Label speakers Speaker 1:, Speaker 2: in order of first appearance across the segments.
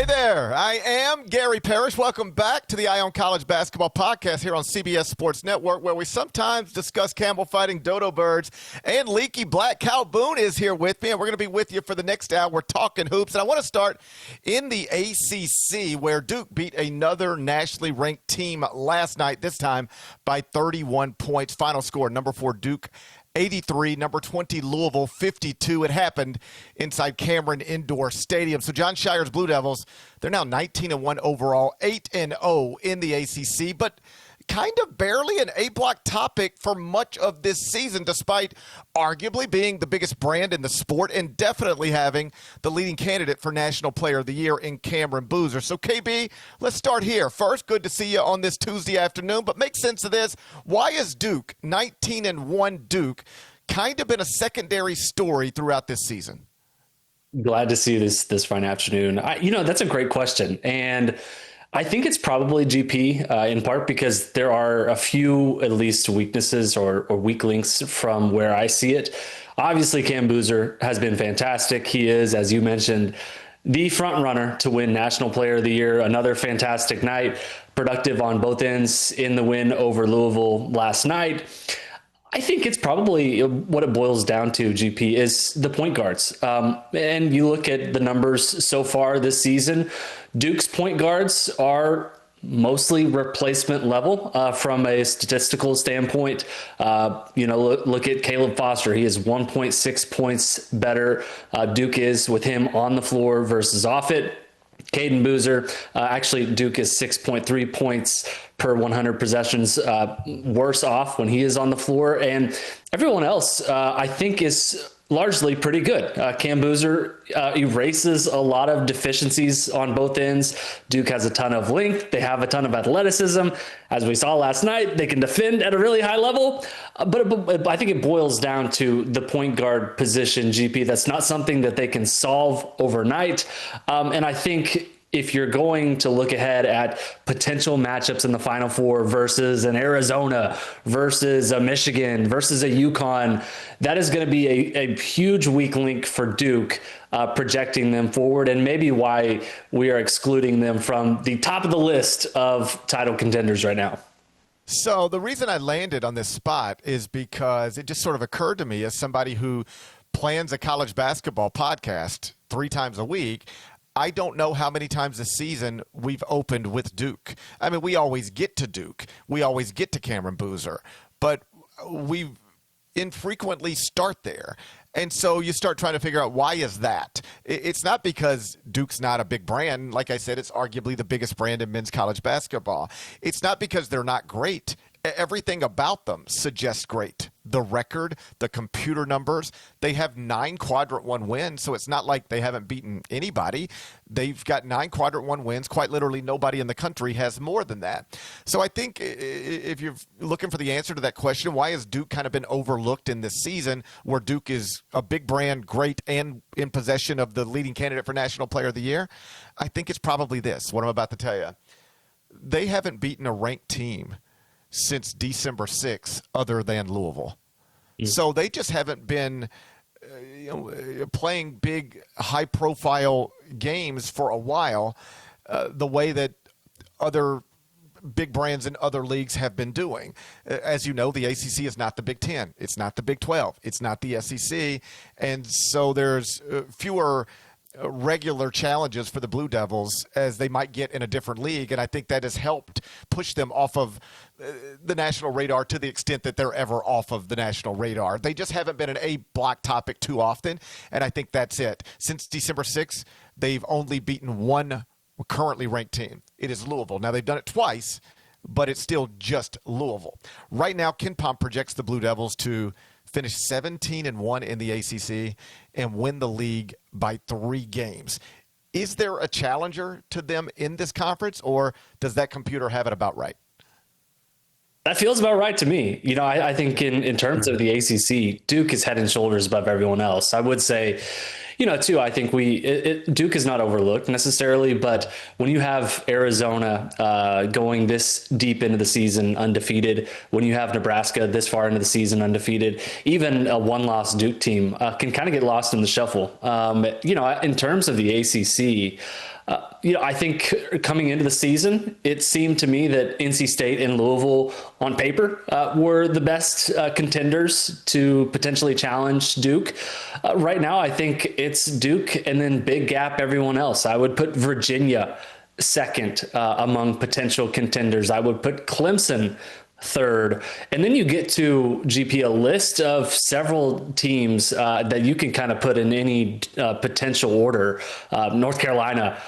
Speaker 1: Hey there, I am Gary Parrish. Welcome back to the Eye on College Basketball Podcast here on CBS Sports Network, where we sometimes discuss camel fighting, dodo birds, and leaky black. Kyle Boone is here with me, and we're going to be with you for the next hour. We're talking hoops, and I want to start in the ACC, where Duke beat another nationally ranked team last night, this time by 31 points. Final score, number 4 Duke 83, number 20 Louisville 52. It happened inside Cameron Indoor Stadium. So John Shire's Blue Devils, they're now 19-1 overall, 8-0 in the ACC, but kind of barely an A-block topic for much of this season, despite arguably being the biggest brand in the sport and definitely having the leading candidate for National Player of the Year in Cameron Boozer. So, KB, let's start here. First, good to see you on this Tuesday afternoon, but make sense of this. Why is Duke, 19-1 Duke, kind of been a secondary story throughout this season?
Speaker 2: Glad to see this fine afternoon. That's a great question. And I think it's probably GP in part because there are a few, at least, weaknesses or weak links from where I see it. Obviously, Cam Boozer has been fantastic. He is, as you mentioned, the front runner to win National Player of the Year. Another fantastic night, productive on both ends in the win over Louisville last night. I think it's probably what it boils down to, GP, is the point guards. And you look at the numbers so far this season, Duke's point guards are mostly replacement level from a statistical standpoint. Look at Caleb Foster. He is 1.6 points better. Duke is with him on the floor versus off it. Caden Boozer, actually Duke is 6.3 points per 100 possessions worse off when he is on the floor. And everyone else, I think, is largely pretty good. Cam Boozer erases a lot of deficiencies on both ends. Duke has a ton of length. They have a ton of athleticism. As we saw last night, they can defend at a really high level. But I think it boils down to the point guard position, GP. That's not something that they can solve overnight. And I think if you're going to look ahead at potential matchups in the Final Four versus an Arizona, versus a Michigan, versus a UConn, that is going to be a huge weak link for Duke, projecting them forward, and maybe why we are excluding them from the top of the list of title contenders right now.
Speaker 1: So the reason I landed on this spot is because it just sort of occurred to me as somebody who plans a college basketball podcast 3 times a week. I don't know how many times this season we've opened with Duke. I mean, we always get to Duke. We always get to Cameron Boozer. But we infrequently start there. And so you start trying to figure out, why is that? It's not because Duke's not a big brand. Like I said, it's arguably the biggest brand in men's college basketball. It's not because they're not great. Everything about them suggests great. The record, the computer numbers, they have 9 Quadrant 1 wins, so it's not like they haven't beaten anybody. They've got 9 Quadrant 1 wins. Quite literally, nobody in the country has more than that. So I think if you're looking for the answer to that question, why has Duke kind of been overlooked in this season, where Duke is a big brand, great, and in possession of the leading candidate for National Player of the Year? I think it's probably this, what I'm about to tell you. They haven't beaten a ranked team since December 6th, other than Louisville. So they just haven't been playing big, high-profile games for a while, the way that other big brands in other leagues have been doing. As you know, the ACC is not the Big Ten. It's not the Big 12. It's not the SEC. And so there's fewer regular challenges for the Blue Devils as they might get in a different league, and I think that has helped push them off of the national radar to the extent that they're ever off of the national radar. They just haven't been an A-block topic too often, and I think that's it. Since December 6th, they've only beaten one currently ranked team. It is Louisville. Now, they've done it twice, but it's still just Louisville. Right now, Ken Pom projects the Blue Devils to finish 17-1 in the ACC and win the league by 3 games. Is there a challenger to them in this conference, or does that computer have it about right?
Speaker 2: That feels about right to me. I think in terms of the ACC, Duke is head and shoulders above everyone else. I would say, too, I think Duke is not overlooked necessarily, but when you have Arizona going this deep into the season undefeated, when you have Nebraska this far into the season undefeated, even a one-loss Duke team can kind of get lost in the shuffle. In terms of the ACC, I think coming into the season, it seemed to me that NC State and Louisville on paper were the best contenders to potentially challenge Duke. Right now, I think it's Duke and then big gap everyone else. I would put Virginia second among potential contenders. I would put Clemson third. And then you get to GP, a list of several teams that you can kind of put in any potential order. North Carolina,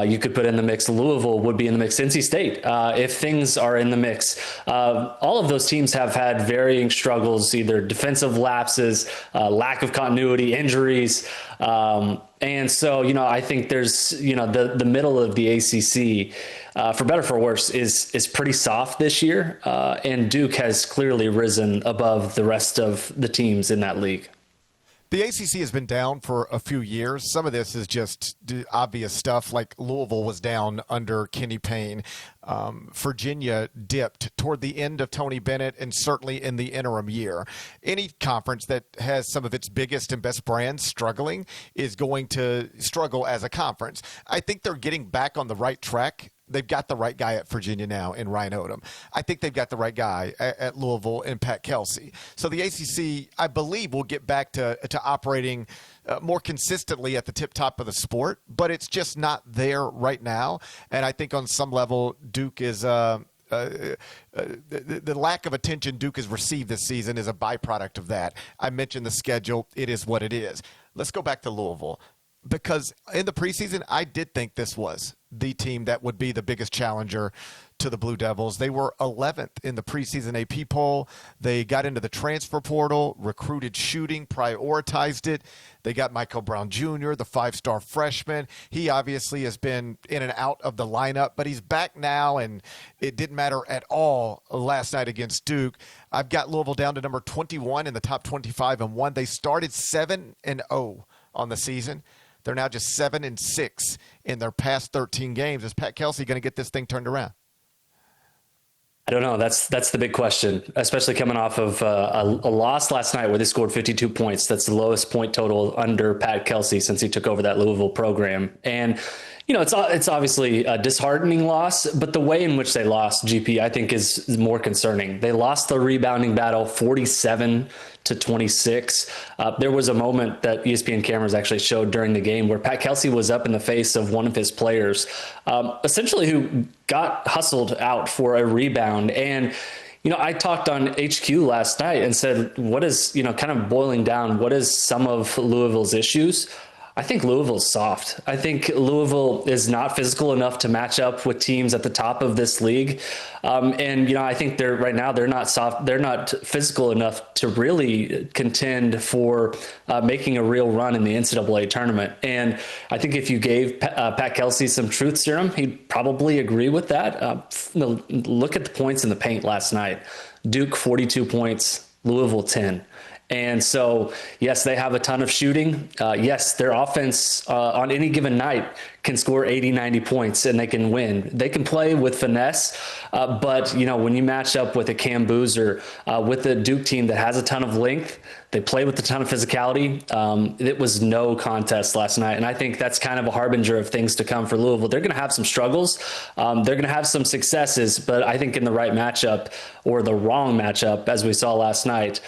Speaker 2: you could put in the mix. Louisville would be in the mix. NC State, if things are in the mix. All of those teams have had varying struggles, either defensive lapses, lack of continuity, injuries. And so, I think there's, the middle of the ACC, for better or for worse, is pretty soft this year. And Duke has clearly risen above the rest of the teams in that league.
Speaker 1: The ACC has been down for a few years. Some of this is just obvious stuff, like Louisville was down under Kenny Payne. Virginia dipped toward the end of Tony Bennett and certainly in the interim year. Any conference that has some of its biggest and best brands struggling is going to struggle as a conference. I think they're getting back on the right track. They've got the right guy at Virginia now in Ryan Odom. I think they've got the right guy at Louisville in Pat Kelsey. So the ACC, I believe, will get back to operating more consistently at the tip top of the sport, but it's just not there right now. And I think on some level, Duke is the lack of attention Duke has received this season is a byproduct of that. I mentioned the schedule. It is what it is. Let's go back to Louisville, because in the preseason, I did think this was the team that would be the biggest challenger to the Blue Devils. They were 11th in the preseason AP poll. They got into the transfer portal, recruited shooting, prioritized it. They got Michael Brown Jr., the five-star freshman. He obviously has been in and out of the lineup, but he's back now, and it didn't matter at all last night against Duke. I've got Louisville down to number 21 in the top 25-1. They started 7-0 on the season. They're now just 7-6 in their past 13 games. Is Pat Kelsey going to get this thing turned around?
Speaker 2: I don't know. That's the big question, especially coming off of a loss last night where they scored 52 points. That's the lowest point total under Pat Kelsey since he took over that Louisville program. And, it's obviously a disheartening loss, but the way in which they lost, GP, I think is more concerning. They lost the rebounding battle 47-26. There was a moment that ESPN cameras actually showed during the game where Pat Kelsey was up in the face of one of his players, essentially who got hustled out for a rebound. And, I talked on HQ last night and said, what is, kind of boiling down, what is some of Louisville's issues? I think Louisville's soft. I think Louisville is not physical enough to match up with teams at the top of this league. And I think they're not soft. They're not physical enough to really contend for making a real run in the NCAA tournament. And I think if you gave Pat Kelsey some truth serum, he'd probably agree with that. Look at the points in the paint last night. Duke, 42 points, Louisville, 10. And so, yes, they have a ton of shooting. Yes, their offense on any given night can score 80, 90 points and they can win. They can play with finesse. But, when you match up with a Cam Boozer, with a Duke team that has a ton of length, they play with a ton of physicality. It was no contest last night. And I think that's kind of a harbinger of things to come for Louisville. They're going to have some struggles. They're going to have some successes, but I think in the right matchup or the wrong matchup, as we saw last night,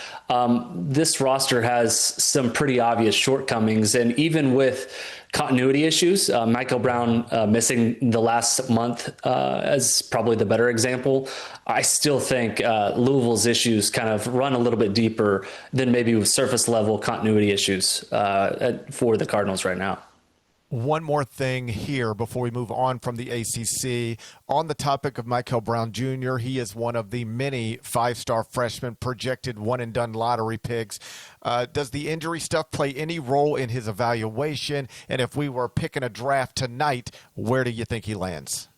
Speaker 2: this roster has some pretty obvious shortcomings. And even with continuity issues, Michael Brown missing the last month as probably the better example, I still think Louisville's issues kind of run a little bit deeper than maybe with surface level continuity issues for the Cardinals right now.
Speaker 1: One more thing here before we move on from the ACC. On the topic of Michael Brown Jr., he is one of the many five-star freshmen projected one-and-done lottery picks. Does the injury stuff play any role in his evaluation? And if we were picking a draft tonight, where do you think he lands?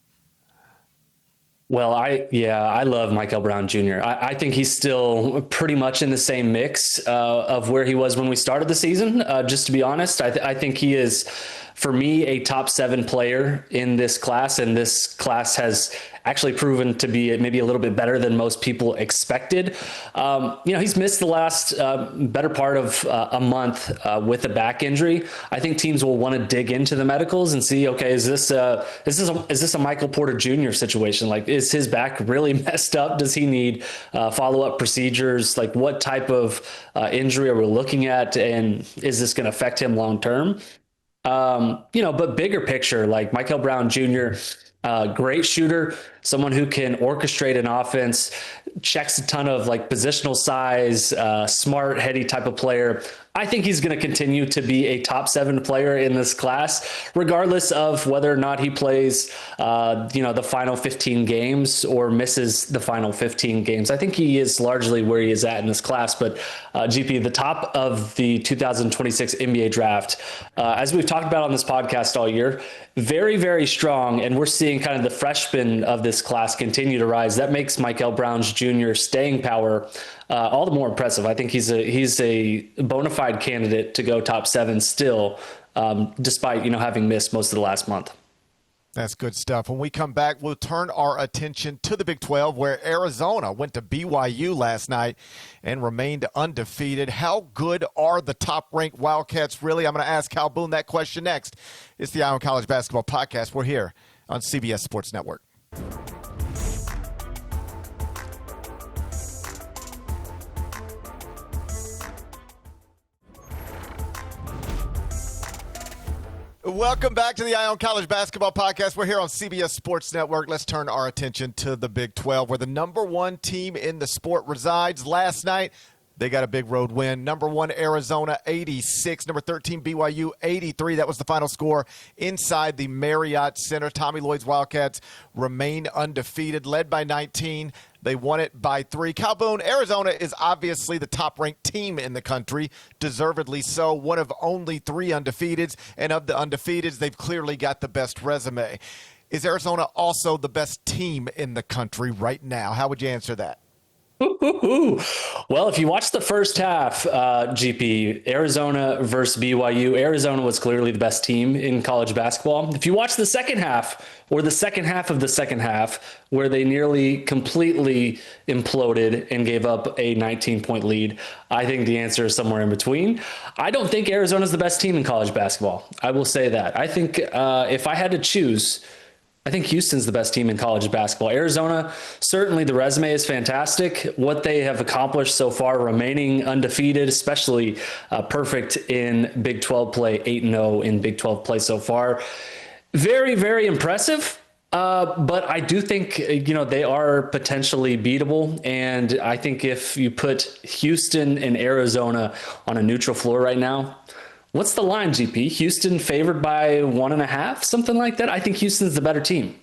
Speaker 2: Well, I love Michael Brown Jr. I think he's still pretty much in the same mix of where he was when we started the season. Just to be honest, I think he is, for me, a top 7 player in this class, and this class has actually proven to be maybe a little bit better than most people expected. He's missed the last better part of a month with a back injury. I think teams will want to dig into the medicals and see, okay, is this a Michael Porter Jr. situation? Like, is his back really messed up? Does he need follow-up procedures? Like, what type of injury are we looking at? And is this going to affect him long-term? But bigger picture, like Michael Brown Jr., great shooter, someone who can orchestrate an offense, checks a ton of like positional size, smart, heady type of player. I think he's going to continue to be a top 7 player in this class, regardless of whether or not he plays, the final 15 games or misses the final 15 games. I think he is largely where he is at in this class. But GP, the top of the 2026 NBA draft, as we've talked about on this podcast all year, very, very strong. And we're seeing kind of the freshmen of this class continue to rise. That makes Michael Brown's Jr. staying power all the more impressive. I think he's a bona fide candidate to go top 7 still, despite having missed most of the last month.
Speaker 1: That's good stuff. When we come back, we'll turn our attention to the Big 12, where Arizona went to BYU last night and remained undefeated. How good are the top-ranked Wildcats really? I'm going to ask Kyle Boone that question next. It's the Eye on College Basketball Podcast. We're here on CBS Sports Network. Welcome back to the Eye on College Basketball Podcast. We're here on CBS Sports Network. Let's turn our attention to the Big 12, where the number 1 team in the sport resides. Last night, they got a big road win. Number 1, Arizona, 86. Number 13, BYU, 83. That was the final score inside the Marriott Center. Tommy Lloyd's Wildcats remain undefeated, led by 19. They won it by 3. Kyle Boone, Arizona is obviously the top-ranked team in the country, deservedly so. One of only 3 undefeateds, and of the undefeateds, they've clearly got the best resume. Is Arizona also the best team in the country right now? How would you answer that?
Speaker 2: Well, if you watch the first half, GP, Arizona versus BYU, Arizona was clearly the best team in college basketball. If you watch the second half, or the second half of the second half, where they nearly completely imploded and gave up a 19-point lead, I think the answer is somewhere in between. I don't think Arizona's the best team in college basketball. I will say that. I think if I had to choose, I think Houston's the best team in college basketball. Arizona, certainly the resume is fantastic. What they have accomplished so far, remaining undefeated, especially perfect in Big 12 play, 8-0 in Big 12 play so far. Very, very impressive. But I do think, they are potentially beatable. And I think if you put Houston and Arizona on a neutral floor right now, what's the line, GP? Houston favored by 1.5, something like that? I think Houston's the better team.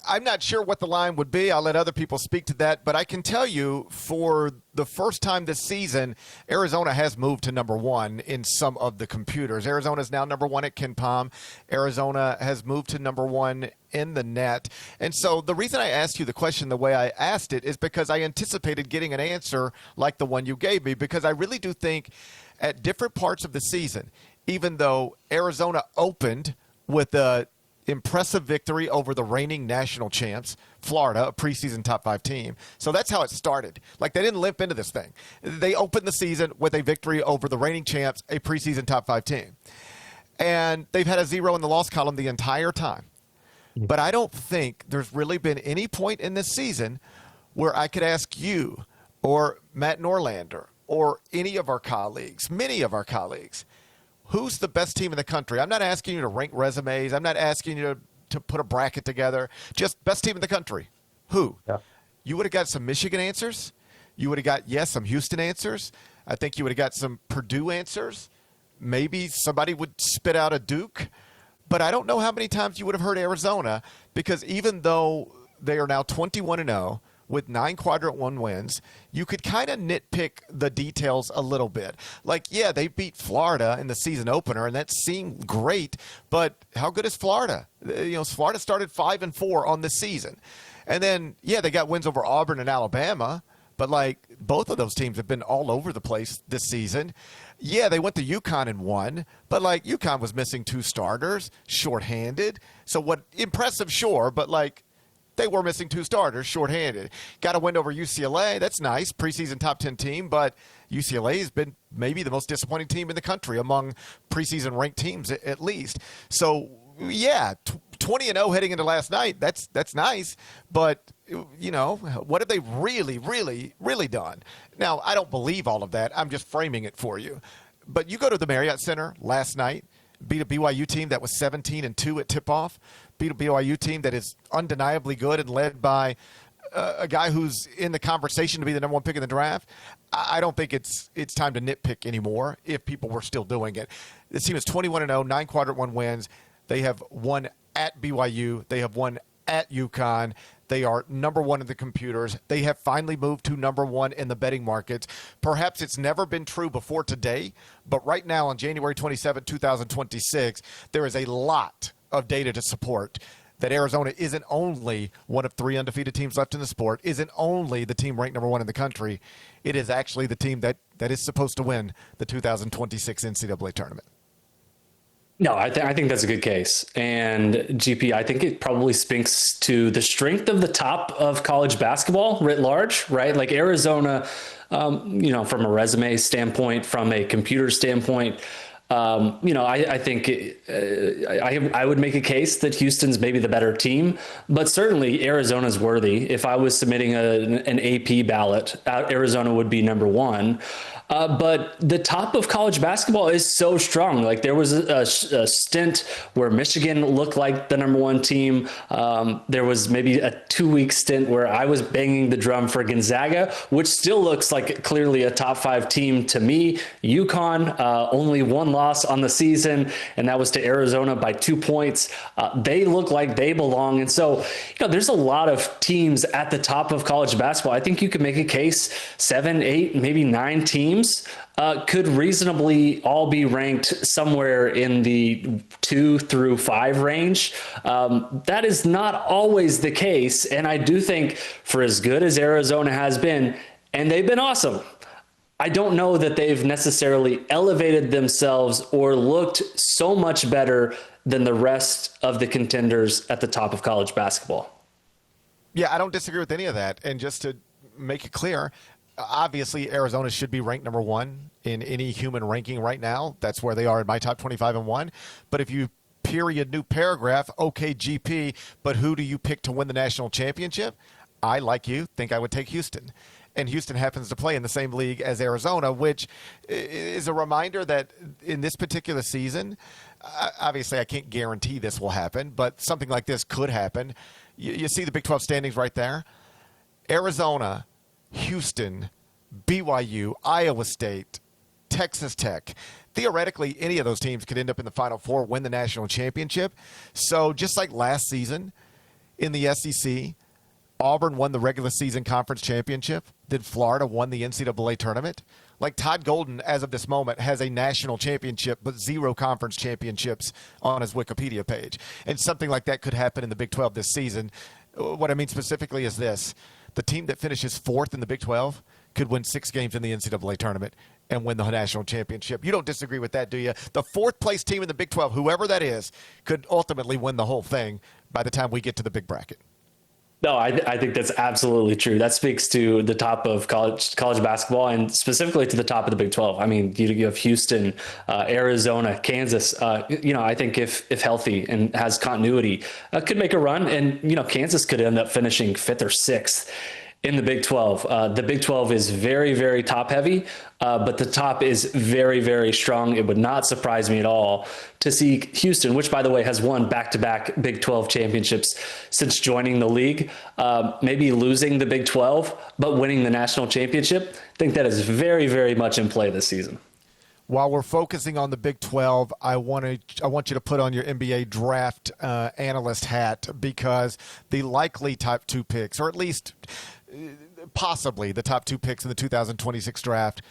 Speaker 1: I'm not sure what the line would be. I'll let other people speak to that. But I can tell you, for the first time this season, Arizona has moved to number 1 in some of the computers. Arizona is now number 1 at KenPom. Arizona has moved to number 1 in the net. And so the reason I asked you the question the way I asked it is because I anticipated getting an answer like the one you gave me, because I really do think at different parts of the season, even though Arizona opened with a impressive victory over the reigning national champs, Florida, a preseason top 5 team. So that's how it started. Like, they didn't limp into this thing. They opened the season with a victory over the reigning champs, a preseason top 5 team. And they've had a 0 in the loss column the entire time. But I don't think there's really been any point in this season where I could ask you or Matt Norlander or any of our colleagues, many of our colleagues, who's the best team in the country? I'm not asking you to rank resumes. I'm not asking you to put a bracket together. Just best team in the country. Who? Yeah. You would have got some Michigan answers. You would have got, some Houston answers. I think you would have got some Purdue answers. Maybe somebody would spit out a Duke. But I don't know how many times you would have heard Arizona, because even though they are now 21-0, with 9 quadrant 1 wins, you could kind of nitpick the details a little bit. Like, they beat Florida in the season opener, and that seemed great, but how good is Florida? Florida started 5-4 on the season. And then, they got wins over Auburn and Alabama, but, both of those teams have been all over the place this season. They went to UConn and won, but, UConn was missing 2 starters, shorthanded. So impressive, sure, but, They were missing 2 starters, shorthanded. Got a win over UCLA. That's nice. Preseason top 10 team, but UCLA has been maybe the most disappointing team in the country among preseason ranked teams, at least. So, yeah, 20-0 heading into last night. That's nice. But, what have they really, really, really done? Now, I don't believe all of that. I'm just framing it for you. But you go to the Marriott Center last night, beat a BYU team that was 17-2 at tip-off, beat a BYU team that is undeniably good and led by a guy who's in the conversation to be the number 1 pick in the draft. I don't think it's time to nitpick anymore if people were still doing it. This team is 21-0, 9 quadrant 1 wins. They have won at BYU. They have won at UConn. They are number 1 in the computers. They have finally moved to number 1 in the betting markets. Perhaps it's never been true before today, but right now on January 27, 2026, there is a lot of data to support that Arizona isn't only one of 3 undefeated teams left in the sport, isn't only the team ranked number 1 in the country. It is actually the team that is supposed to win the 2026 NCAA tournament.
Speaker 2: No, I think that's a good case. And GP, I think it probably speaks to the strength of the top of college basketball writ large, right? Like Arizona, from a resume standpoint, from a computer standpoint, I think I would make a case that Houston's maybe the better team, but certainly Arizona's worthy. If I was submitting an AP ballot, Arizona would be number 1. But the top of college basketball is so strong. Like there was a stint where Michigan looked like the number 1 team. There was maybe a 2-week stint where I was banging the drum for Gonzaga, which still looks like clearly a top 5 team to me. UConn, only 1 loss on the season, and that was to Arizona by 2 points. They look like they belong. And so, there's a lot of teams at the top of college basketball. I think you could make a case 7, 8, maybe 9 teams could reasonably all be ranked somewhere in the 2 through 5 range. That is not always the case. And I do think for as good as Arizona has been, and they've been awesome, I don't know that they've necessarily elevated themselves or looked so much better than the rest of the contenders at the top of college basketball.
Speaker 1: Yeah, I don't disagree with any of that. And just to make it clear, obviously Arizona should be ranked number 1 in any human ranking right now. That's where they are in my top 25 and 1. But if you period new paragraph, okay, GP, but who do you pick to win the national championship? I, like you, think I would take Houston. And Houston happens to play in the same league as Arizona, which is a reminder that in this particular season, obviously I can't guarantee this will happen, but something like this could happen. You see the Big 12 standings right there. Arizona, Houston, BYU, Iowa State, Texas Tech. Theoretically, any of those teams could end up in the Final Four, win the national championship. So just like last season in the SEC, Auburn won the regular season conference championship. Then Florida won the NCAA tournament. Like Todd Golden, as of this moment, has a national championship but 0 conference championships on his Wikipedia page. And something like that could happen in the Big 12 this season. What I mean specifically is this. The team that finishes 4th in the Big 12 could win 6 games in the NCAA tournament and win the national championship. You don't disagree with that, do you? The 4th place team in the Big 12, whoever that is, could ultimately win the whole thing by the time we get to the big bracket.
Speaker 2: No, I think that's absolutely true. That speaks to the top of college basketball and specifically to the top of the Big 12. I mean, you have Houston, Arizona, Kansas. I think if healthy and has continuity, could make a run. And, Kansas could end up finishing 5th or 6th in the Big 12. The Big 12 is very, very top heavy, but the top is very, very strong. It would not surprise me at all to see Houston, which, by the way, has won back-to-back Big 12 championships since joining the league, maybe losing the Big 12, but winning the national championship. I think that is very, very much in play this season.
Speaker 1: While we're focusing on the Big 12, I want you to put on your NBA draft analyst hat, because the likely top 2 picks, or at least possibly the top 2 picks in the 2026 draft,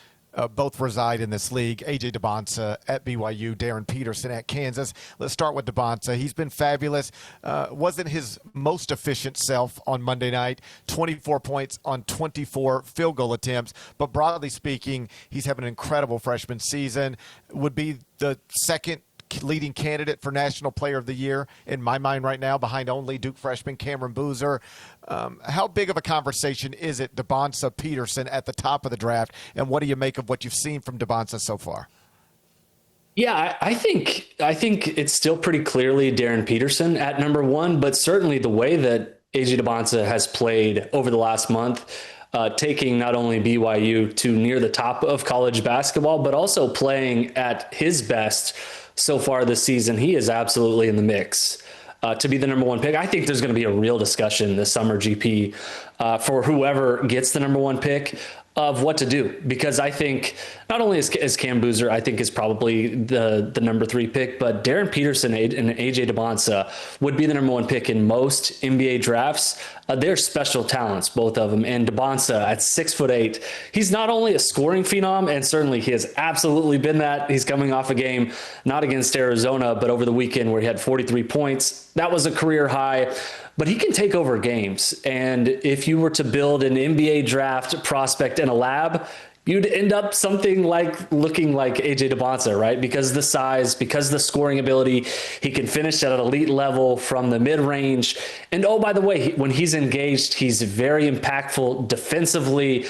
Speaker 1: both reside in this league. A.J. Debonsa at BYU, Darren Peterson at Kansas. Let's start with Debonsa. He's been fabulous. Wasn't his most efficient self on Monday night. 24 points on 24 field goal attempts. But broadly speaking, he's having an incredible freshman season. Would be the second leading candidate for National Player of the Year in my mind right now, behind only Duke freshman Cameron Boozer. How big of a conversation is it, DeBonsa Peterson at the top of the draft, and what do you make of what you've seen from DeBonsa so far?
Speaker 2: Yeah, I think it's still pretty clearly Darren Peterson at number one, but certainly the way that AJ DeBonsa has played over the last month, taking not only BYU to near the top of college basketball, but also playing at his best so far this season. He is absolutely in the mix to be the number one pick. I think there's going to be a real discussion this summer, GP, for whoever gets the number one pick of what to do, because I think not only is Cam Boozer, I think is probably the number 3 pick, but Darren Peterson and AJ DeBonsa would be the number 1 pick in most NBA drafts. They're special talents, both of them. And DeBonsa at 6'8", he's not only a scoring phenom, and certainly he has absolutely been that. He's coming off a game, not against Arizona, but over the weekend where he had 43 points. That was a career high. But he can take over games. And if you were to build an NBA draft prospect in a lab, you'd end up something like looking like AJ DeBonsa, right? Because the size, because the scoring ability, he can finish at an elite level from the mid-range. And oh, by the way, when he's engaged, he's very impactful defensively,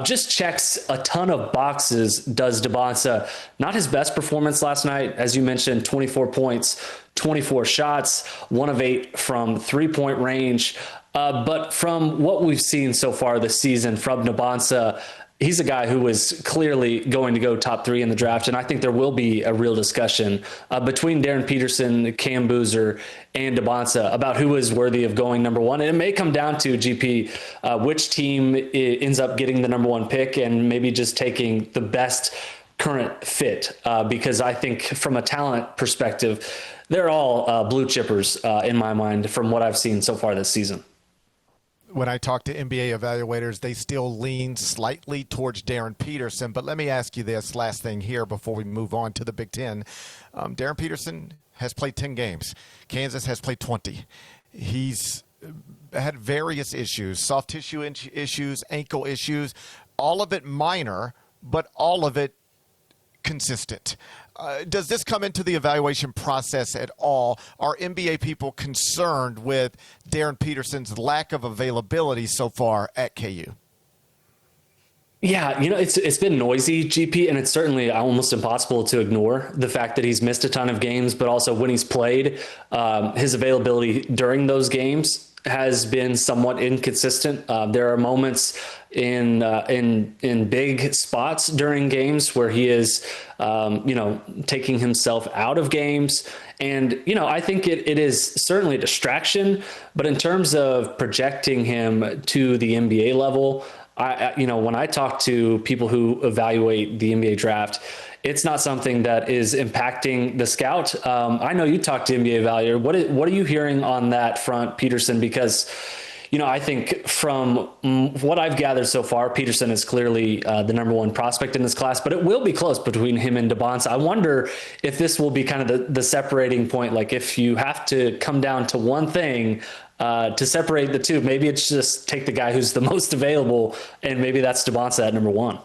Speaker 2: just checks a ton of boxes, does DeBonsa. Not his best performance last night, as you mentioned, 24 points, 24 shots, 1 of 8 from 3-point range. But from what we've seen so far this season from DeBonsa, he's a guy who is clearly going to go top 3 in the draft. And I think there will be a real discussion between Darren Peterson, Cam Boozer, and DeBonsa about who is worthy of going number 1. And it may come down to, GP, which team ends up getting the number 1 pick and maybe just taking the best current fit. Because I think from a talent perspective, they're all blue chippers in my mind from what I've seen so far this season.
Speaker 1: When I talk to NBA evaluators, they still lean slightly towards Darren Peterson. But let me ask you this last thing here before we move on to the Big Ten. Darren Peterson has played 10 games. Kansas has played 20. He's had various issues, soft tissue issues, ankle issues, all of it minor, but all of it consistent. Does this come into the evaluation process at all? Are NBA people concerned with Darren Peterson's lack of availability so far at KU?
Speaker 2: Yeah, it's been noisy, GP, and it's certainly almost impossible to ignore the fact that he's missed a ton of games, but also when he's played, his availability during those games has been somewhat inconsistent. There are moments in big spots during games where he is, taking himself out of games. And, I think it is certainly a distraction, but in terms of projecting him to the NBA level, when I talk to people who evaluate the NBA draft, it's not something that is impacting the scout. I know you talk to NBA evaluator. What are you hearing on that front, Peterson? Because, I think from what I've gathered so far, Peterson is clearly the number 1 prospect in this class, but it will be close between him and DeBonsa. I wonder if this will be kind of the separating point. Like if you have to come down to one thing to separate the two, maybe it's just take the guy who's the most available, and maybe that's DeBonsa at number 1.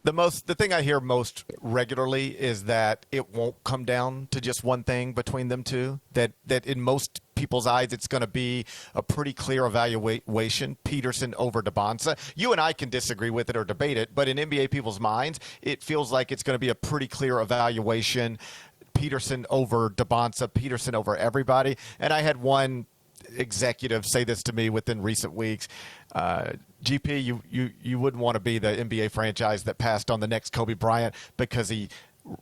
Speaker 1: The thing I hear most regularly is that it won't come down to just one thing between them two, that in most people's eyes it's going to be a pretty clear evaluation, Peterson over DeBonsa. You and I can disagree with it or debate it, but in NBA people's minds, it feels like it's going to be a pretty clear evaluation, Peterson over DeBonsa, Peterson over everybody. And I had one executive say this to me within recent weeks. GP, you wouldn't want to be the NBA franchise that passed on the next Kobe Bryant because he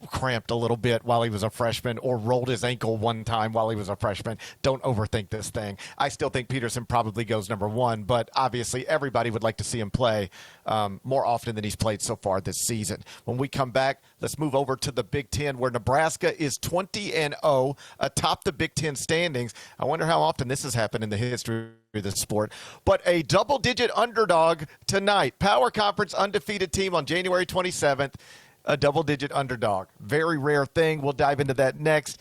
Speaker 1: cramped a little bit while he was a freshman or rolled his ankle one time while he was a freshman. Don't overthink this thing. I still think Peterson probably goes number 1, but obviously everybody would like to see him play more often than he's played so far this season. When we come back, let's move over to the Big Ten, where Nebraska is 20-0 atop the Big Ten standings. I wonder how often this has happened in the history of the sport. But a double-digit underdog tonight. Power Conference undefeated team on January 27th. A double-digit underdog. Very rare thing. We'll dive into that next.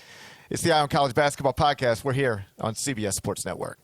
Speaker 1: It's the Eye on College Basketball Podcast. We're here on CBS Sports Network.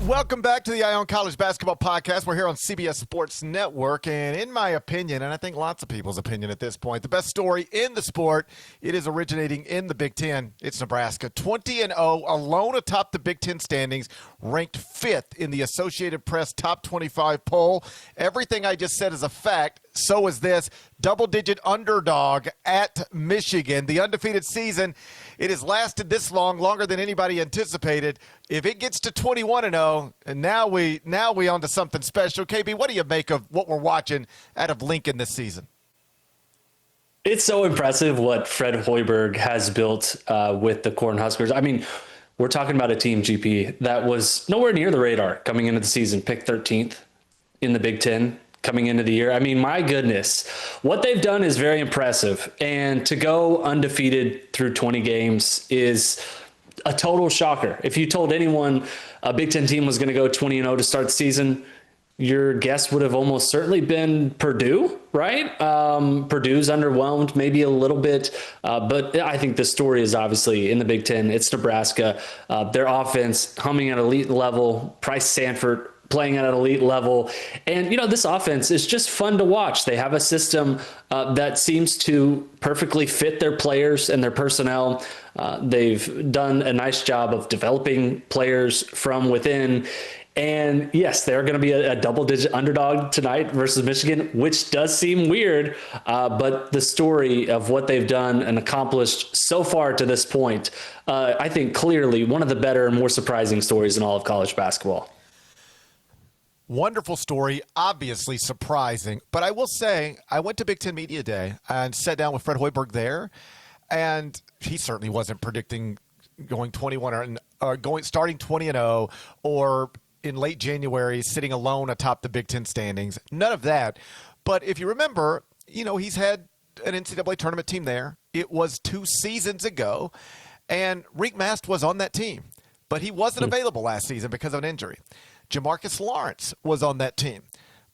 Speaker 1: Welcome back to the Eye on College Basketball Podcast. We're here on CBS Sports Network, and in my opinion, and I think lots of people's opinion at this point, the best story in the sport, it is originating in the Big Ten. It's Nebraska, 20-0, alone atop the Big Ten standings, ranked 5th in the Associated Press Top 25 poll. Everything I just said is a fact. So is this double-digit underdog at Michigan. The undefeated season, it has lasted this long, longer than anybody anticipated. If it gets to 21-0, and now we on to something special. KB, what do you make of what we're watching out of Lincoln this season?
Speaker 2: It's so impressive what Fred Hoiberg has built with the Cornhuskers. I mean, we're talking about a team, GP, that was nowhere near the radar coming into the season, picked 13th in the Big Ten coming into the year. I mean, my goodness, what they've done is very impressive. And to go undefeated through 20 games is a total shocker. If you told anyone a Big Ten team was going to go 20-0 to start the season, your guess would have almost certainly been Purdue, right? Purdue's underwhelmed maybe a little bit, but I think the story is obviously in the Big Ten. It's Nebraska. Their offense humming at elite level. Price Sanford playing at an elite level. And, this offense is just fun to watch. They have a system that seems to perfectly fit their players and their personnel. They've done a nice job of developing players from within. And yes, they're going to be a double-digit underdog tonight versus Michigan, which does seem weird. But the story of what they've done and accomplished so far to this point, I think clearly one of the better and more surprising stories in all of college basketball.
Speaker 1: Wonderful story, obviously surprising. But I will say, I went to Big Ten Media Day and sat down with Fred Hoiberg there, and he certainly wasn't predicting going 21 or starting 20-0 or in late January sitting alone atop the Big Ten standings. None of that. But if you remember, he's had an NCAA tournament team there. It was 2 seasons ago, and Reek Mast was on that team, but he wasn't available last season because of an injury. Jamarcus Lawrence was on that team,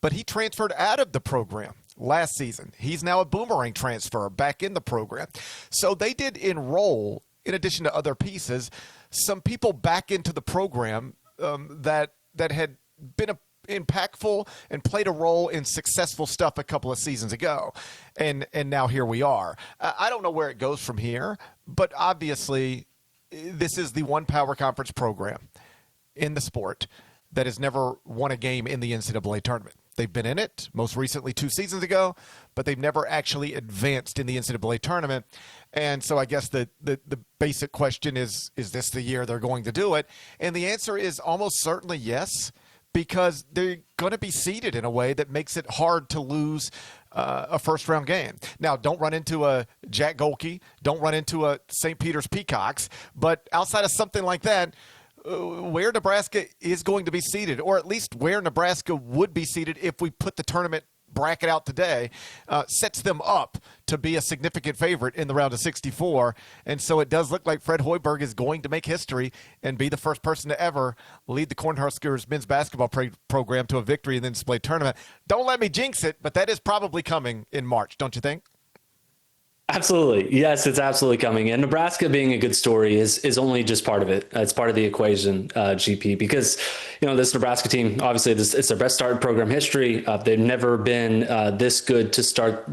Speaker 1: but he transferred out of the program last season. He's now a boomerang transfer back in the program. So they did enroll, in addition to other pieces, some people back into the program that had been impactful and played a role in successful stuff a couple of seasons ago. And now here we are. I don't know where it goes from here, but obviously this is the one power conference program in the sport that has never won a game in the NCAA tournament. They've been in it, most recently 2 seasons ago, but they've never actually advanced in the NCAA tournament. And so I guess the basic question is this the year they're going to do it? And the answer is almost certainly yes, because they're going to be seeded in a way that makes it hard to lose a first-round game. Now, don't run into a Jack Golke, don't run into a St. Peter's Peacocks, but outside of something like that, where Nebraska is going to be seated, or at least where Nebraska would be seated if we put the tournament bracket out today, sets them up to be a significant favorite in the round of 64. And so it does look like Fred Hoiberg is going to make history and be the first person to ever lead the Cornhuskers men's basketball program to a victory in the NCAA tournament. Don't let me jinx it, but that is probably coming in March, don't you think?
Speaker 2: Absolutely. Yes, it's absolutely coming. And Nebraska being a good story is only just part of it. It's part of the equation, GP, because, this Nebraska team, obviously it's their best start in program history. They've never been this good to start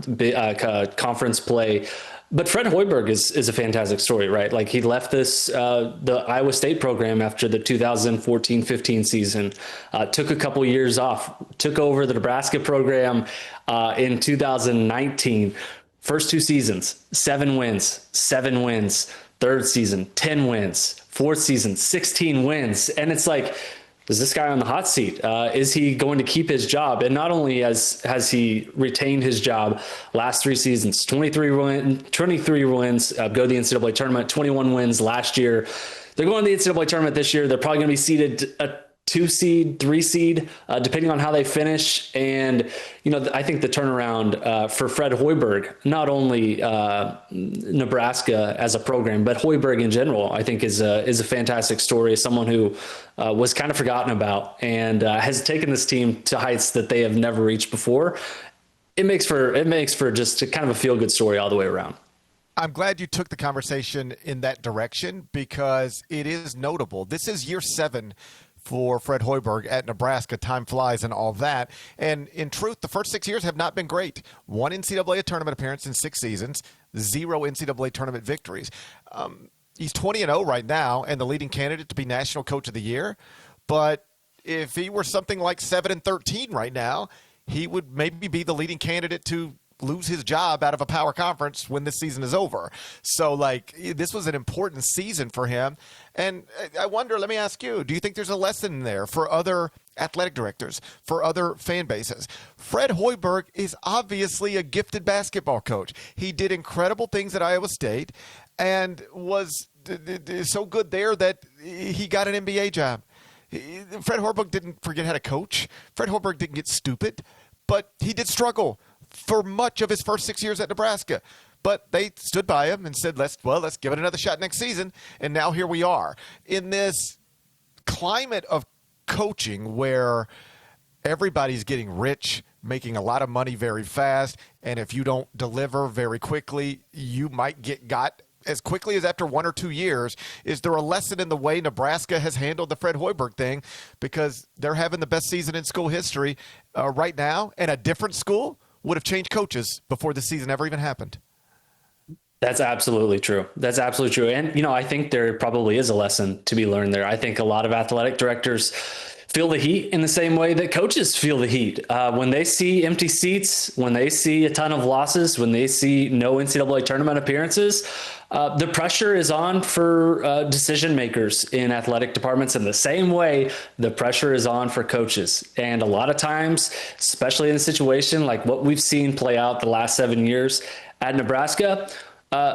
Speaker 2: conference play. But Fred Hoiberg is a fantastic story, right? Like he left the Iowa State program after the 2014-15 season, took a couple years off, took over the Nebraska program in 2019. First 2 seasons, 7 wins, 7 wins. Third season, 10 wins. Fourth season, 16 wins. And it's like, is this guy on the hot seat? Is he going to keep his job? And not only has he retained his job last 3 seasons, 23 wins, go to the NCAA tournament, 21 wins last year. They're going to the NCAA tournament this year. They're probably going to be seeded 2 seed, 3 seed, depending on how they finish. And, I think the turnaround for Fred Hoiberg, not only Nebraska as a program, but Hoiberg in general, I think is a fantastic story. Someone who was kind of forgotten about and has taken this team to heights that they have never reached before. It makes for just a kind of a feel good story all the way around.
Speaker 1: I'm glad you took the conversation in that direction because it is notable. This is year 7 for Fred Hoiberg at Nebraska. Time flies and all that. And in truth, the first 6 years have not been great. 1 NCAA tournament appearance in 6 seasons, 0 NCAA tournament victories. He's 20-0 right now and the leading candidate to be National Coach of the Year. But if he were something like 7-13 right now, he would maybe be the leading candidate to lose his job out of a power conference when this season is over. So, this was an important season for him. And I wonder, let me ask you, do you think there's a lesson there for other athletic directors, for other fan bases? Fred Hoiberg is obviously a gifted basketball coach. He did incredible things at Iowa State and was so good there that he got an NBA job. Fred Hoiberg didn't forget how to coach. Fred Hoiberg didn't get stupid, but he did struggle for much of his first 6 years at Nebraska. But they stood by him and said, let's give it another shot next season. And now here we are. In this climate of coaching where everybody's getting rich, making a lot of money very fast, and if you don't deliver very quickly, you might get got as quickly as after 1 or 2 years. Is there a lesson in the way Nebraska has handled the Fred Hoiberg thing? Because they're having the best season in school history right now, and a different school would have changed coaches before the season ever even happened.
Speaker 2: That's absolutely true. That's absolutely true. And, I think there probably is a lesson to be learned there. I think a lot of athletic directors feel the heat in the same way that coaches feel the heat. When they see empty seats, when they see a ton of losses, when they see no NCAA tournament appearances, the pressure is on for decision makers in athletic departments in the same way the pressure is on for coaches. And a lot of times, especially in a situation like what we've seen play out the last 7 years at Nebraska,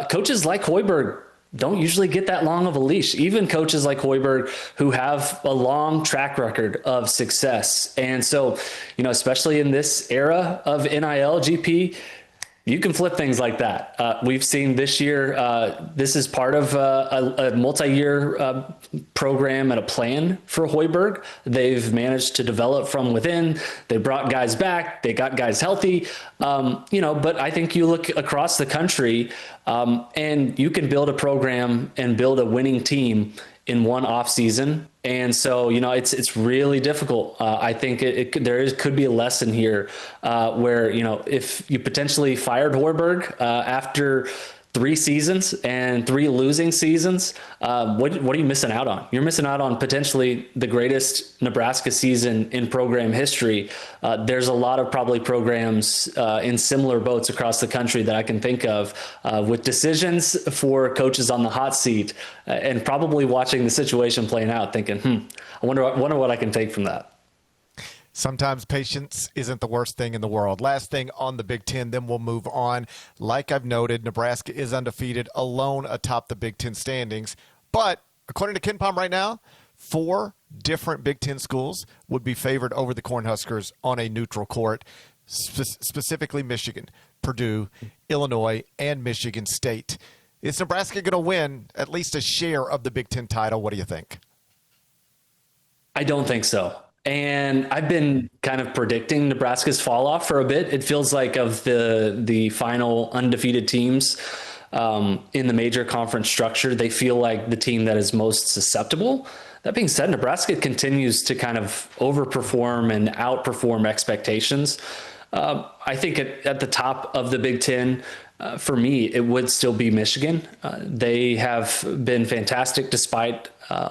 Speaker 2: coaches like Hoiberg don't usually get that long of a leash. Even coaches like Hoiberg who have a long track record of success. And so, especially in this era of NIL, GP, you can flip things like that. We've seen this year, this is part of a multi-year program and a plan for Hoiberg. They've managed to develop from within. They brought guys back. They got guys healthy. But I think you look across the country and you can build a program and build a winning team in one off season. And so, it's really difficult. I think there could be a lesson here where, if you potentially fired Hoiberg after 3 seasons and 3 losing seasons, what are you missing out on? You're missing out on potentially the greatest Nebraska season in program history. There's a lot of probably programs in similar boats across the country that I can think of with decisions for coaches on the hot seat and probably watching the situation playing out thinking, I wonder what I can take from that.
Speaker 1: Sometimes patience isn't the worst thing in the world. Last thing on the Big Ten, then we'll move on. Like I've noted, Nebraska is undefeated, alone atop the Big Ten standings. But according to KenPom right now, 4 different Big Ten schools would be favored over the Cornhuskers on a neutral court, specifically Michigan, Purdue, Illinois, and Michigan State. Is Nebraska going to win at least a share of the Big Ten title? What do you think?
Speaker 2: I don't think so. And I've been kind of predicting Nebraska's fall off for a bit. It feels like of the final undefeated teams in the major conference structure, they feel like the team that is most susceptible. That being said, Nebraska continues to kind of overperform and outperform expectations. I think at the top of the Big Ten, for me, it would still be Michigan. They have been fantastic despite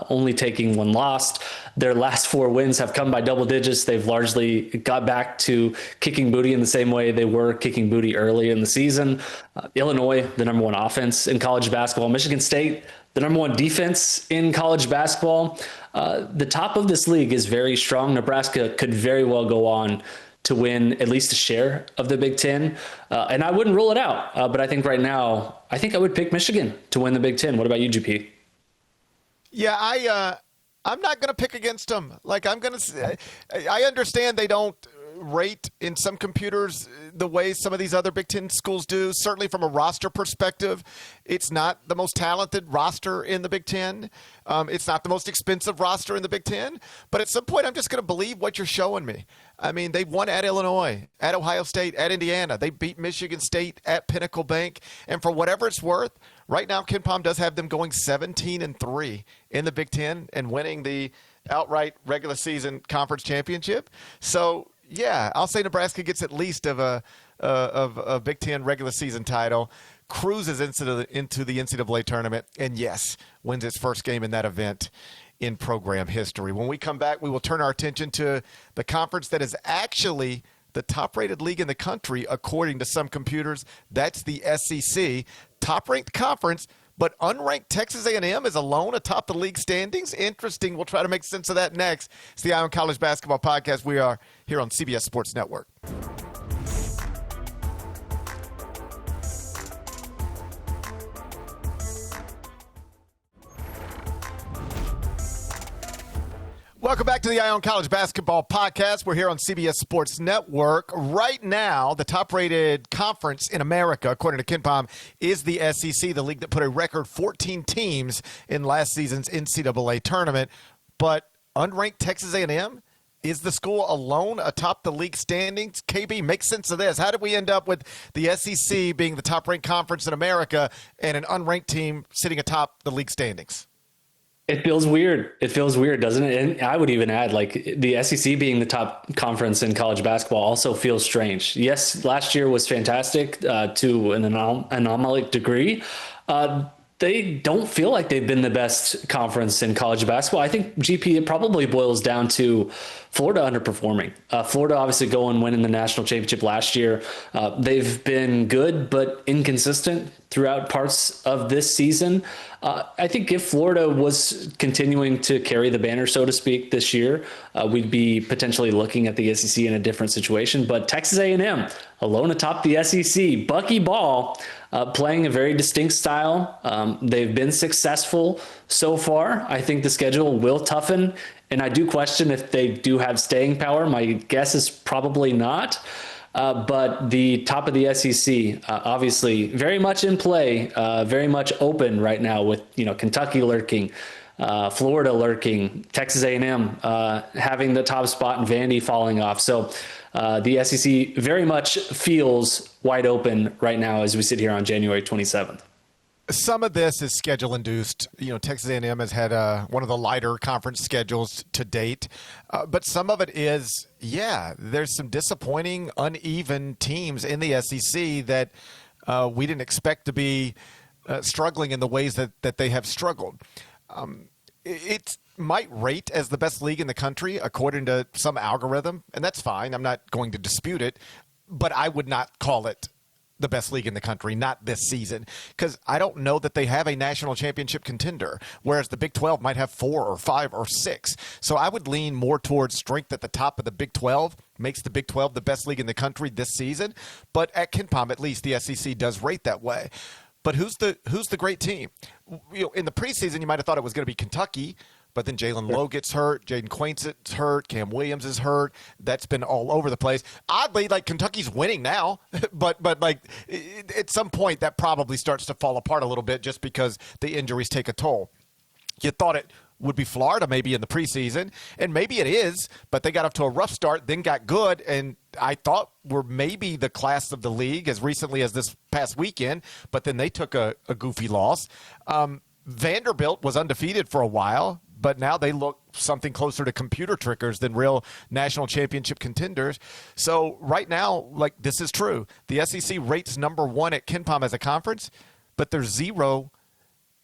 Speaker 2: only taking 1 loss. Their last 4 wins have come by double digits. They've largely got back to kicking booty in the same way they were kicking booty early in the season. Illinois, the number 1 offense in college basketball. Michigan State, the number 1 defense in college basketball. The top of this league is very strong. Nebraska could very well go on to win at least a share of the Big Ten. And I wouldn't rule it out. But I think right now, I think I would pick Michigan to win the Big Ten. What about you, GP?
Speaker 1: Yeah, I'm not going to pick against them. I understand they don't rate in some computers the way some of these other Big Ten schools do. Certainly from a roster perspective, it's not the most talented roster in the Big Ten. It's not the most expensive roster in the Big Ten. But at some point, I'm just going to believe what you're showing me. I mean, they won at Illinois, at Ohio State, at Indiana. They beat Michigan State at Pinnacle Bank. And for whatever it's worth, right now, KenPom does have them going 17-3 in the Big Ten and winning the outright regular season conference championship. So, yeah, I'll say Nebraska gets at least of a Big Ten regular season title, cruises into the NCAA tournament, and yes, wins its first game in that event in program history. When we come back, we will turn our attention to the conference that is actually the top-rated league in the country, according to some computers. That's the SEC, top-ranked conference, but unranked Texas A&M is alone atop the league standings. Interesting. We'll try to make sense of that next. It's the Eye on College Basketball Podcast. We are here on CBS Sports Network. Welcome back to the Eye on College Basketball Podcast. We're here on CBS Sports Network. Right now, the top-rated conference in America, according to KenPom, is the SEC, the league that put a record 14 teams in last season's NCAA tournament. But unranked Texas A&M is the school alone atop the league standings. KB, make sense of this. How did we end up with the SEC being the top-ranked conference in America and an unranked team sitting atop the league standings?
Speaker 2: It feels weird. It feels weird, doesn't it? And I would even add, like, the SEC being the top conference in college basketball also feels strange. Yes, last year was fantastic to an anomalic degree. They don't feel like they've been the best conference in college basketball. I think, GP, it probably boils down to Florida underperforming. Florida obviously going winning the national championship last year. They've been good but inconsistent throughout parts of this season. I think if Florida was continuing to carry the banner, so to speak, this year, we'd be potentially looking at the SEC in a different situation. But Texas A&M, alone atop the SEC, Bucky Ball, playing a very distinct style. They've been successful so far. I think the schedule will toughen, and I do question if they do have staying power. My guess is probably not. But the top of the SEC, obviously very much in play, very much open right now with, Kentucky lurking, Florida lurking, Texas A&M having the top spot and Vandy falling off. So the SEC very much feels wide open right now as we sit here on January 27th.
Speaker 1: Some of this is schedule induced. Texas A&M has had one of the lighter conference schedules to date. But some of it is, there's some disappointing, uneven teams in the SEC that we didn't expect to be struggling in the ways that they have struggled. It might rate as the best league in the country according to some algorithm, and that's fine. I'm not going to dispute it, but I would not call it the best league in the country, not this season, because I don't know that they have a national championship contender, whereas the Big 12 might have 4 or 5 or 6. So I would lean more towards strength at the top of the Big 12, makes the Big 12 the best league in the country this season. But at KenPom, at least, the SEC does rate that way. But who's the great team? In the preseason, you might have thought it was going to be Kentucky, but then Jalen Lowe gets hurt, Jaden Quaincett's hurt, Cam Williams is hurt. That's been all over the place. Oddly, Kentucky's winning now, but at some point that probably starts to fall apart a little bit just because the injuries take a toll. You thought it would be Florida maybe in the preseason, and maybe it is, but they got off to a rough start, then got good, and I thought were maybe the class of the league as recently as this past weekend, but then they took a goofy loss. Vanderbilt was undefeated for a while, but now they look something closer to computer trickers than real national championship contenders. So right now, this is true. The SEC rates number 1 at KenPom as a conference, but there's 0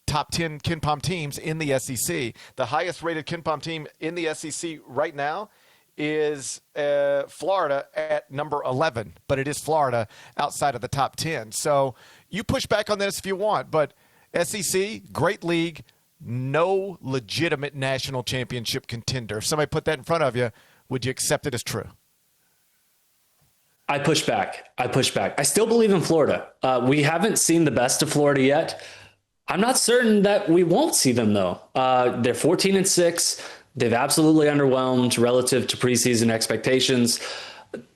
Speaker 1: top 10 KenPom teams in the SEC. The highest rated KenPom team in the SEC right now is Florida at number 11, but it is Florida outside of the top 10. So you push back on this if you want, but SEC, great league, no legitimate national championship contender. If somebody put that in front of you, would you accept it as true?
Speaker 2: I push back. I still believe in Florida. We haven't seen the best of Florida yet. I'm not certain that we won't see them, though. They're 14-6. They've absolutely underwhelmed relative to preseason expectations.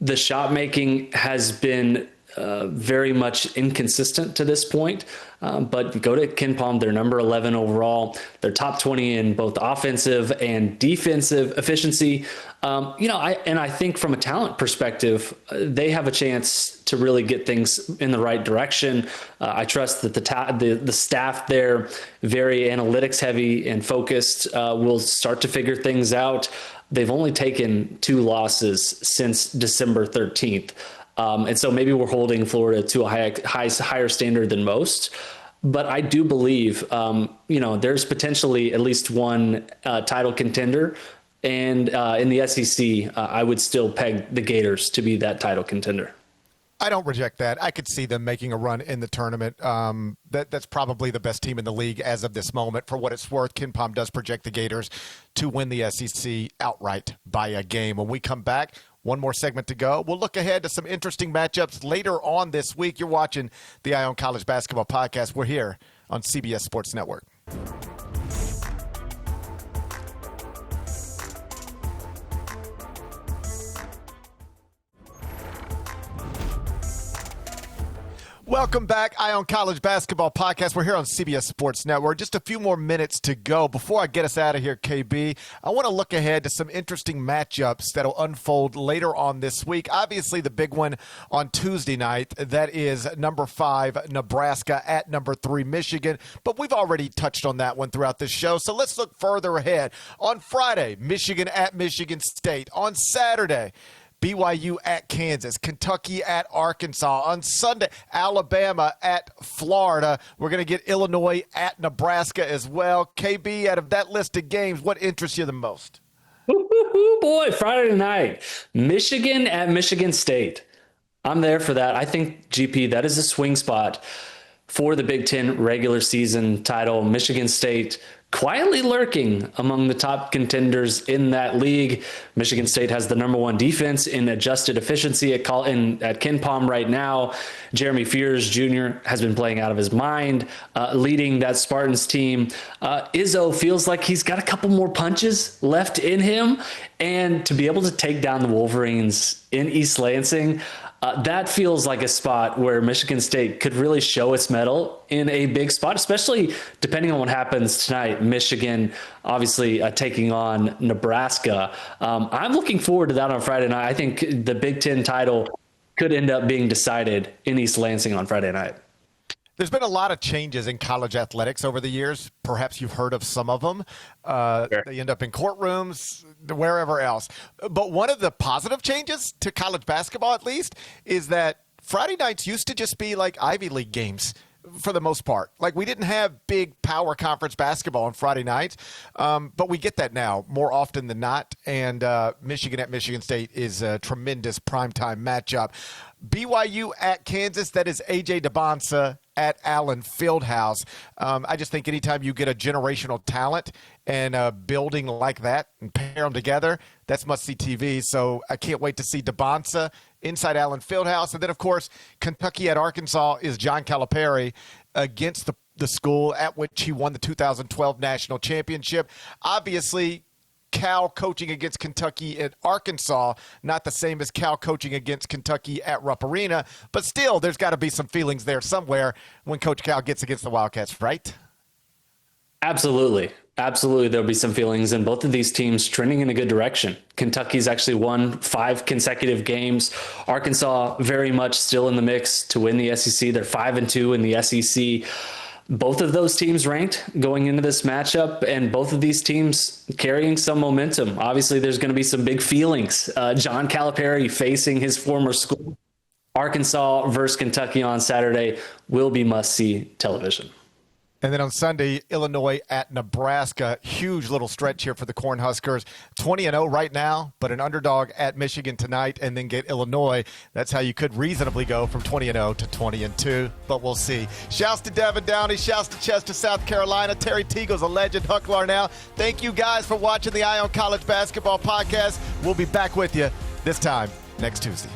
Speaker 2: The shot making has been very much inconsistent to this point. But you go to KenPom, they're number 11 overall. They're top 20 in both offensive and defensive efficiency. I think from a talent perspective, they have a chance to really get things in the right direction. I trust that the staff there, very analytics heavy and focused, will start to figure things out. They've only taken 2 losses since December 13th. And so maybe we're holding Florida to a higher standard than most. But I do believe, there's potentially at least one title contender. And in the SEC, I would still peg the Gators to be that title contender.
Speaker 1: I don't reject that. I could see them making a run in the tournament. That's probably the best team in the league as of this moment. For what it's worth, KenPom does project the Gators to win the SEC outright by a game. When we come back, one more segment to go. We'll look ahead to some interesting matchups later on this week. You're watching the Eye on College Basketball Podcast. We're here on CBS Sports Network. Welcome back, Eye on College Basketball Podcast. We're here on CBS Sports Network. Just a few more minutes to go. Before I get us out of here, KB, I want to look ahead to some interesting matchups that will unfold later on this week. Obviously, the big one on Tuesday night, that is number 5, Nebraska at number 3, Michigan. But we've already touched on that one throughout this show. So let's look further ahead. On Friday, Michigan at Michigan State. On Saturday, BYU at Kansas, Kentucky at Arkansas. On Sunday, Alabama at Florida. We're going to get Illinois at Nebraska as well. KB, out of that list of games, what interests you the most?
Speaker 2: Boy, Friday night, Michigan at Michigan State. I'm there for that. I think, GP, that is a swing spot for the Big Ten regular season title. Michigan State quietly lurking among the top contenders in that league. Michigan State has the number 1 defense in adjusted efficiency at KenPom right now. Jeremy Fears Jr. has been playing out of his mind, leading that Spartans team. Izzo feels like he's got a couple more punches left in him, and to be able to take down the Wolverines in East Lansing, that feels like a spot where Michigan State could really show its mettle in a big spot, especially depending on what happens tonight. Michigan, obviously, taking on Nebraska. I'm looking forward to that on Friday night. I think the Big Ten title could end up being decided in East Lansing on Friday night.
Speaker 1: There's been a lot of changes in college athletics over the years. Perhaps you've heard of some of them. Sure. They end up in courtrooms, wherever else. But one of the positive changes to college basketball, at least, is that Friday nights used to just be like Ivy League games for the most part. Like, we didn't have big power conference basketball on Friday nights, but we get that now more often than not. And Michigan at Michigan State is a tremendous primetime matchup. BYU at Kansas, that is A.J. DeBonsa at Allen Fieldhouse. I just think anytime you get a generational talent and a building like that and pair them together, that's must-see TV. So I can't wait to see DeBonsa inside Allen Fieldhouse. And then, of course, Kentucky at Arkansas is John Calipari against the school at which he won the 2012 national championship. Obviously, Cal coaching against Kentucky at Arkansas, not the same as Cal coaching against Kentucky at Rupp Arena, but still there's got to be some feelings there somewhere when Coach Cal gets against the Wildcats, right?
Speaker 2: Absolutely. There'll be some feelings, and both of these teams trending in a good direction. Kentucky's actually won 5 consecutive games. Arkansas very much still in the mix to win the SEC. They're 5-2 in the SEC. Both of those teams ranked going into this matchup, and both of these teams carrying some momentum. Obviously, there's going to be some big feelings. John Calipari facing his former school. Arkansas versus Kentucky on Saturday will be must-see television.
Speaker 1: And then on Sunday, Illinois at Nebraska. Huge little stretch here for the Cornhuskers. 20-0 right now, but an underdog at Michigan tonight, and then get Illinois. That's how you could reasonably go from 20-0 to 20-2, but we'll see. Shouts to Devin Downey. Shouts to Chester, South Carolina. Terry Teagle's a legend. Huck Larnell. Thank you guys for watching the Eye on College Basketball Podcast. We'll be back with you this time next Tuesday.